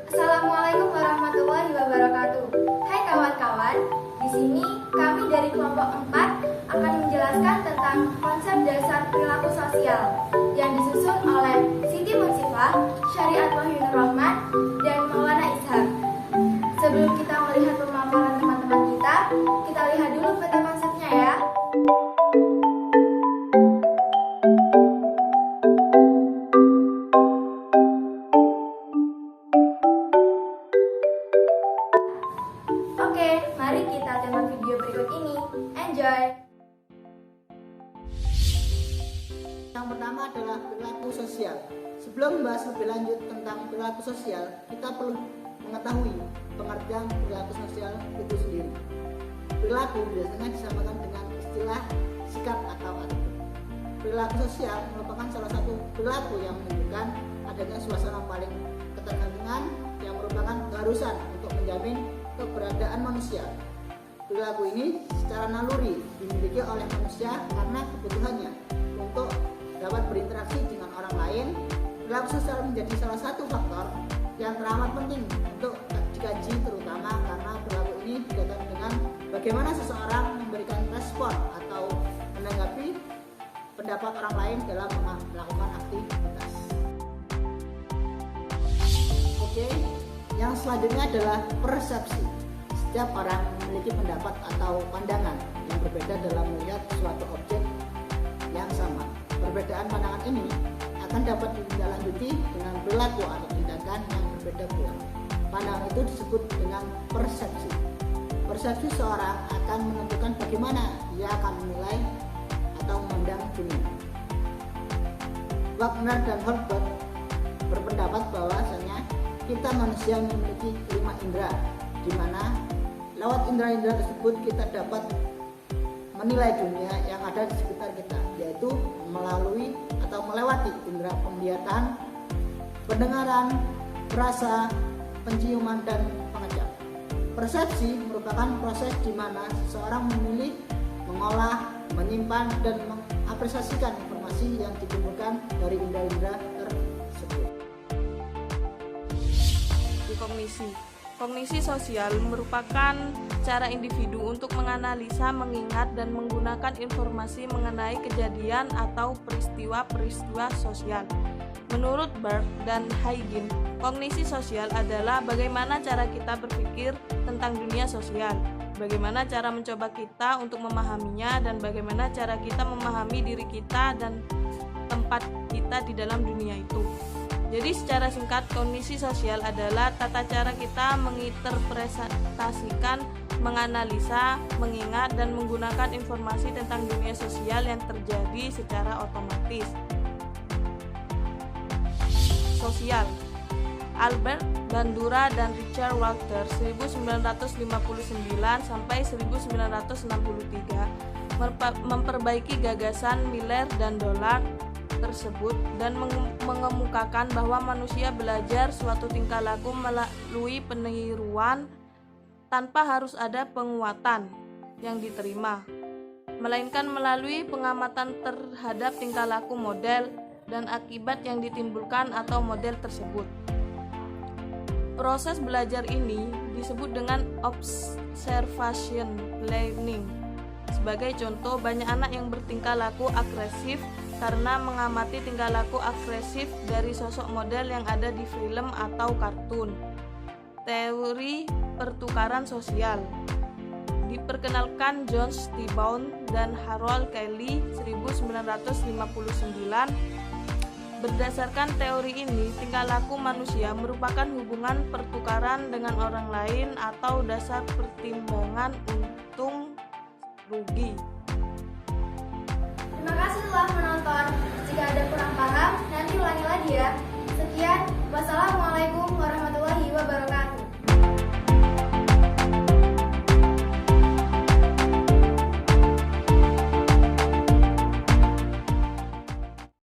Assalamualaikum warahmatullahi wabarakatuh. Hai kawan-kawan, di sini kami dari kelompok 4 akan menjelaskan tentang konsep dasar perilaku sosial yang disusun oleh Siti Munsifah, Syariat Wahyunur Rahman, dan Maulana Ishak. Sebelum kita melihat pemaparan teman-teman kita lihat dulu peta konsepnya ya. Oke, mari kita tonton video berikut ini. Enjoy! Yang pertama adalah perilaku sosial. Sebelum membahas lebih lanjut tentang perilaku sosial, kita perlu mengetahui pengertian perilaku sosial itu sendiri. Perilaku biasanya disamakan dengan istilah sikap atau attitude. Perilaku sosial merupakan salah satu perilaku yang menunjukkan adanya suasana paling ketergantungan yang merupakan keharusan untuk menjamin keberadaan manusia. Perilaku ini secara naluri dimiliki oleh manusia karena kebutuhannya untuk dapat berinteraksi dengan orang lain. Perilaku sosial menjadi salah satu faktor yang teramat penting untuk dikaji, terutama karena perilaku ini berkaitan dengan bagaimana seseorang memberikan respon atau menanggapi pendapat orang lain dalam melakukan aktivitas. Oke, yang selanjutnya adalah persepsi. Setiap orang memiliki pendapat atau pandangan yang berbeda dalam melihat suatu objek yang sama. Perbedaan pandangan ini akan dapat ditindaklanjuti dengan perilaku atau tindakan yang berbeda pula. Pandangan itu disebut dengan persepsi. Persepsi seorang akan menentukan bagaimana ia akan menilai atau memandang dunia. Wagner dan Holbert berpendapat bahwasanya kita manusia memiliki 5 indera, di mana lewat indera-indera tersebut kita dapat menilai dunia yang ada di sekitar kita, yaitu melalui atau melewati indera penglihatan, pendengaran, rasa, penciuman, dan pengecap. Persepsi merupakan proses di mana seseorang memilih, mengolah, menyimpan, dan mengapresiasikan informasi yang dikumpulkan dari indera-indera tersebut. Kognisi sosial merupakan cara individu untuk menganalisa, mengingat, dan menggunakan informasi mengenai kejadian atau peristiwa-peristiwa sosial. Menurut Burke dan Haydn, kognisi sosial adalah bagaimana cara kita berpikir tentang dunia sosial, bagaimana cara mencoba kita untuk memahaminya, dan bagaimana cara kita memahami diri kita dan tempat kita di dalam dunia itu. Jadi secara singkat, kognisi sosial adalah tata cara kita menginterpretasikan, menganalisa, mengingat, dan menggunakan informasi tentang dunia sosial yang terjadi secara otomatis. Sosial. Albert Bandura dan Richard Walker 1959 sampai 1963 memperbaiki gagasan Miller dan Dollard tersebut dan mengemukakan bahwa manusia belajar suatu tingkah laku melalui peniruan tanpa harus ada penguatan yang diterima, melainkan melalui pengamatan terhadap tingkah laku model dan akibat yang ditimbulkan atau model tersebut. Proses belajar ini disebut dengan observation learning. Sebagai contoh, banyak anak yang bertingkah laku agresif karena mengamati tingkah laku agresif dari sosok model yang ada di film atau kartun. Teori pertukaran sosial diperkenalkan John Steinbaum dan Harold Cayley 1959. Berdasarkan teori ini, tingkah laku manusia merupakan hubungan pertukaran dengan orang lain atau dasar pertimbangan untung rugi. Terima kasih telah menonton. Jika ada kurang paham, nanti ulangi lagi ya. Sekian, wassalamualaikum.